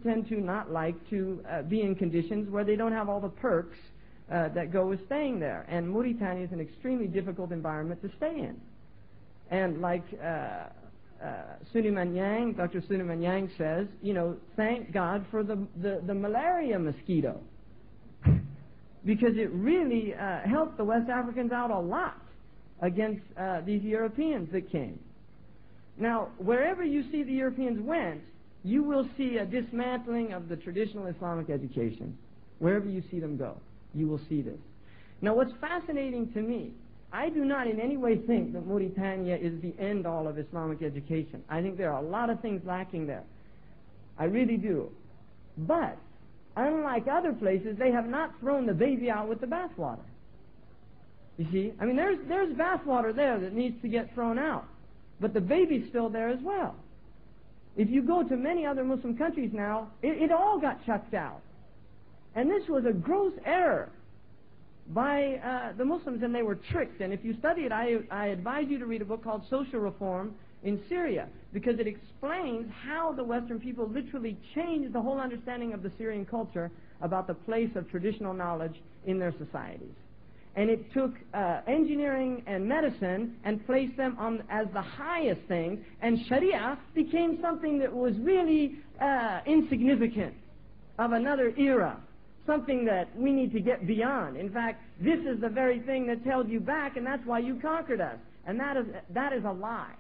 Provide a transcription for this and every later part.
tend to not like to be in conditions where they don't have all the perks that go with staying there. And Mauritania is an extremely difficult environment to stay in. And like Suleiman Yang, Dr. Suleiman Yang says, thank God for the malaria mosquito. Because it really helped the West Africans out a lot against these Europeans that came. Now, wherever you see the Europeans went, you will see a dismantling of the traditional Islamic education. Wherever you see them go, you will see this. Now, what's fascinating to me, I do not in any way think that Mauritania is the end-all of Islamic education. I think there are a lot of things lacking there. I really do. But, unlike other places, they have not thrown the baby out with the bathwater. You see? I mean, there's bathwater there that needs to get thrown out. But the baby's still there as well. If you go to many other Muslim countries now, it all got chucked out. And this was a gross error by the Muslims, and they were tricked. And if you study it, I advise you to read a book called Social Reform in Syria, because it explains how the Western people literally changed the whole understanding of the Syrian culture about the place of traditional knowledge in their societies. And it took engineering and medicine and placed them on as the highest things, and Sharia became something that was really insignificant, of another era, something that we need to get beyond. In fact, this is the very thing that held you back, and that's why you conquered us. And that is a lie.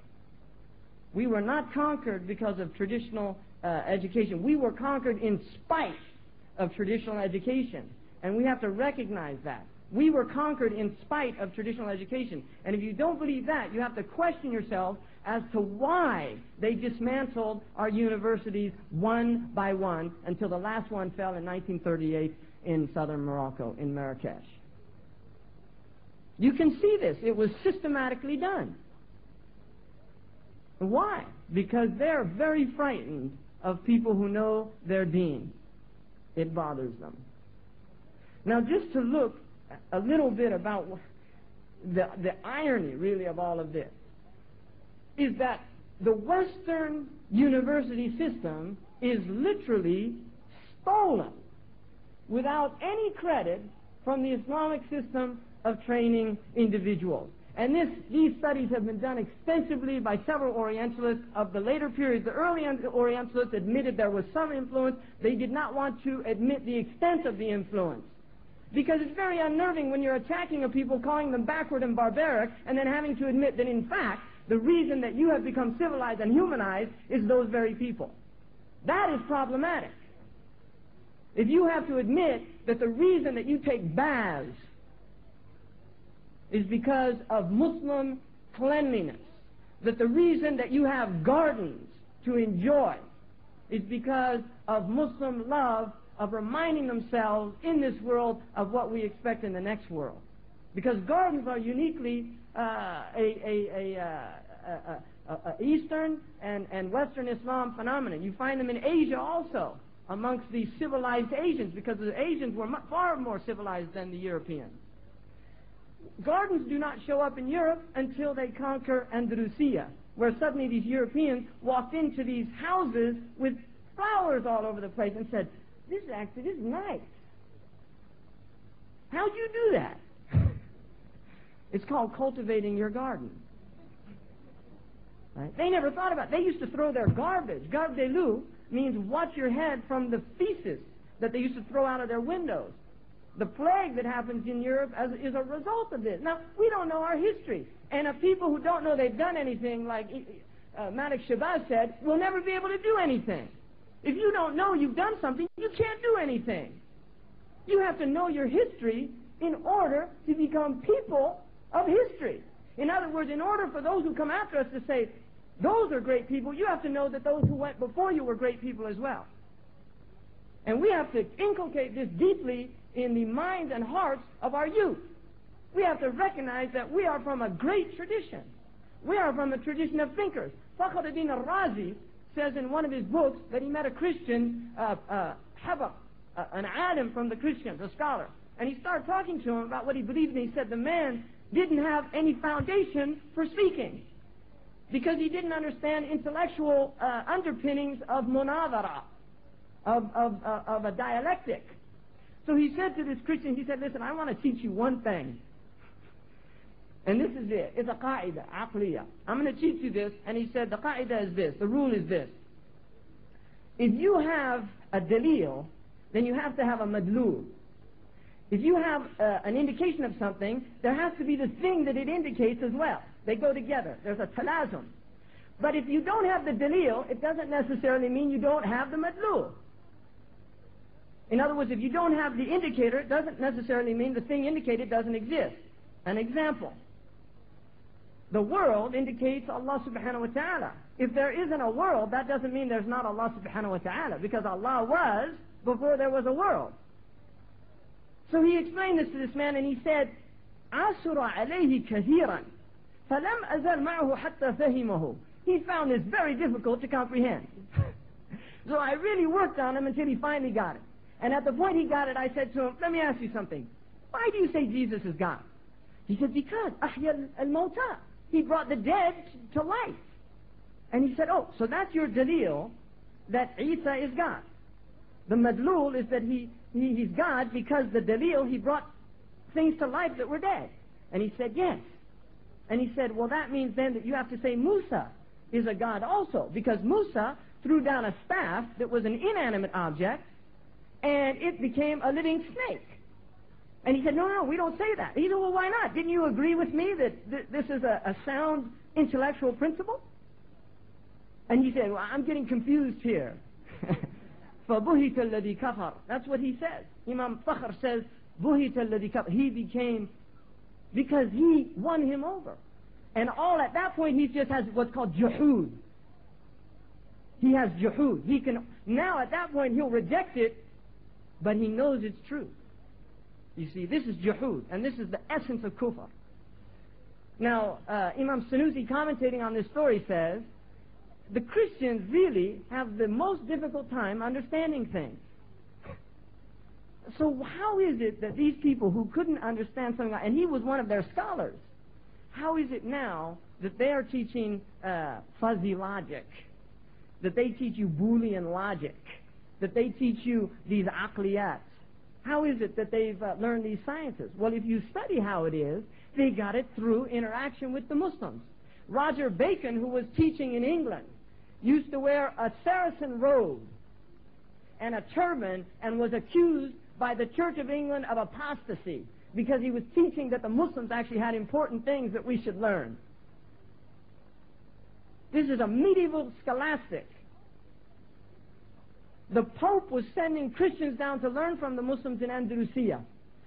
We were not conquered because of traditional education. We were conquered in spite of traditional education, and we have to recognize that. We were conquered in spite of traditional education. And if you don't believe that, you have to question yourself as to why they dismantled our universities one by one until the last one fell in 1938 in southern Morocco, in Marrakesh. You can see this. It was systematically done. Why? Because they're very frightened of people who know their deen. It bothers them. Now, just to look a little bit about the irony, really, of all of this, is that the Western university system is literally stolen without any credit from the Islamic system of training individuals. And these studies have been done extensively by several Orientalists of the later periods. The early Orientalists admitted there was some influence. They did not want to admit the extent of the influence, because it's very unnerving when you're attacking a people, calling them backward and barbaric, and then having to admit that, in fact, the reason that you have become civilized and humanized is those very people. That is problematic. If you have to admit that the reason that you take baths is because of Muslim cleanliness, that the reason that you have gardens to enjoy is because of Muslim love of reminding themselves in this world of what we expect in the next world. Because gardens are uniquely Eastern and Western Islam phenomenon. You find them in Asia also, amongst the civilized Asians, because the Asians were far more civilized than the Europeans. Gardens do not show up in Europe until they conquer Andalusia, where suddenly these Europeans walked into these houses with flowers all over the place and said, this is nice. How'd you do that? It's called cultivating your garden. Right? They never thought about it. They used to throw their garbage. Garde des loups means watch your head from the feces that they used to throw out of their windows. The plague that happens in Europe is a result of this. Now, we don't know our history. And if people who don't know they've done anything, like Malik Shabazz said, will never be able to do anything. If you don't know you've done something, you can't do anything. You have to know your history in order to become people of history. In other words, in order for those who come after us to say, those are great people, you have to know that those who went before you were great people as well. And we have to inculcate this deeply in the minds and hearts of our youth. We have to recognize that we are from a great tradition. We are from a tradition of thinkers. Fakhruddin al-Razi says in one of his books that he met a Christian, an alim from the Christians, a scholar. And he started talking to him about what he believed, and he said the man didn't have any foundation for speaking because he didn't understand intellectual underpinnings of munadara. of a dialectic. So he said to this Christian, he said, listen, I want to teach you one thing. And this is it. It's a qaida, aqliya. I'm going to teach you this. And he said, the qaida is this. The rule is this. If you have a dalil, then you have to have a madlul. If you have an indication of something, there has to be the thing that it indicates as well. They go together. There's a talazum. But if you don't have the dalil, it doesn't necessarily mean you don't have the madlul. In other words, if you don't have the indicator, it doesn't necessarily mean the thing indicated doesn't exist. An example. The world indicates Allah subhanahu wa ta'ala. If there isn't a world, that doesn't mean there's not Allah subhanahu wa ta'ala, because Allah was before there was a world. So he explained this to this man, and he said, عَصُرَ عَلَيْهِ كَثِيرًا فَلَمْ أَزَلْ مَعَهُ حَتَّى فَهِمَهُ. He found this very difficult to comprehend. So I really worked on him until he finally got it. And at the point he got it, I said to him, let me ask you something. Why do you say Jesus is God? He said, because أحيا الموتى. He brought the dead to life. And he said, oh, so that's your dalil that Isa is God. The madlul is that he's God because the dalil, he brought things to life that were dead. And he said, yes. And he said, well, that means then that you have to say Musa is a God also, because Musa threw down a staff that was an inanimate object, and it became a living snake. And he said, no, we don't say that. He said, well, why not? Didn't you agree with me that this is a sound intellectual principle? And he said, well, I'm getting confused here. فَبُهِتَ الَّذِي كَفَرَ. That's what he says. Imam Fakhr says, بُهِتَ الَّذِي كَفَرَ. He became, because he won him over. And all at that point, he just has what's called juhud. He has juhud. He can, now at that point, he'll reject it, but he knows it's true. You see, this is juhud, and this is the essence of kufr. Now, Imam Sanusi, commentating on this story, says, the Christians really have the most difficult time understanding things. So how is it that these people who couldn't understand something, and he was one of their scholars, how is it now that they are teaching fuzzy logic, that they teach you Boolean logic, that they teach you these aqliyats? How is it that they've learned these sciences? Well, if you study how it is, they got it through interaction with the Muslims. Roger Bacon, who was teaching in England, used to wear a Saracen robe and a turban and was accused by the Church of England of apostasy because he was teaching that the Muslims actually had important things that we should learn. This is a medieval scholastic. The Pope was sending Christians down to learn from the Muslims in Andalusia.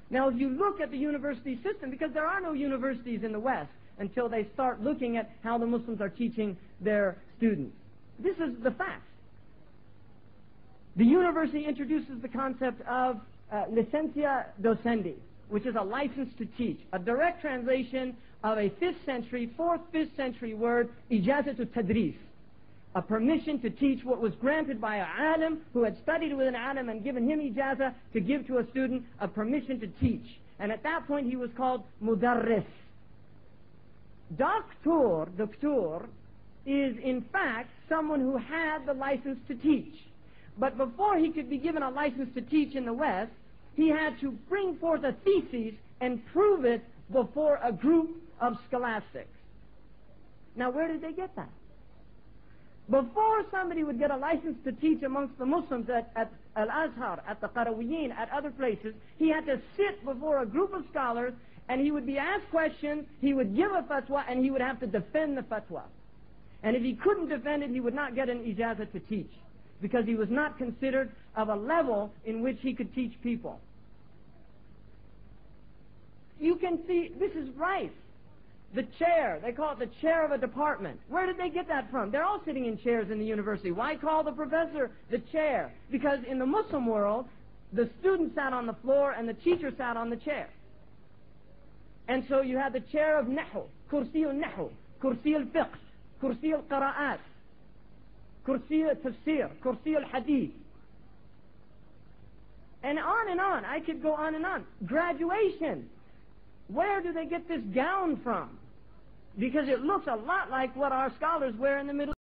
Now, if you look at the university system, because there are no universities in the West until they start looking at how the Muslims are teaching their students. This is the fact. The university introduces the concept of licencia docendi, which is a license to teach, a direct translation of a 4th, 5th century word, ijazatu tadris, a permission to teach what was granted by an alim who had studied with an alim and given him ijazah to give to a student a permission to teach. And at that point he was called mudarris. Doctor is in fact someone who had the license to teach. But before he could be given a license to teach in the West, he had to bring forth a thesis and prove it before a group of scholastics. Now, where did they get that? Before somebody would get a license to teach amongst the Muslims at Al-Azhar, at the Qarawiyyin, at other places, he had to sit before a group of scholars, and he would be asked questions, he would give a fatwa, and he would have to defend the fatwa. And if he couldn't defend it, he would not get an ijazah to teach, because he was not considered of a level in which he could teach people. You can see, this is rife. The chair, they call it the chair of a department. Where did they get that from? They're all sitting in chairs in the university. Why call the professor the chair? Because in the Muslim world, the student sat on the floor and the teacher sat on the chair. And so you had the chair of Nahu, Kursi al-Nahu, Kursi al-Fiqh, Kursi al-Qira'at, Kursi al-Tafsir, Kursi al-Hadith. And on. I could go on and on. Graduation. Where do they get this gown from? Because it looks a lot like what our scholars wear in the Middle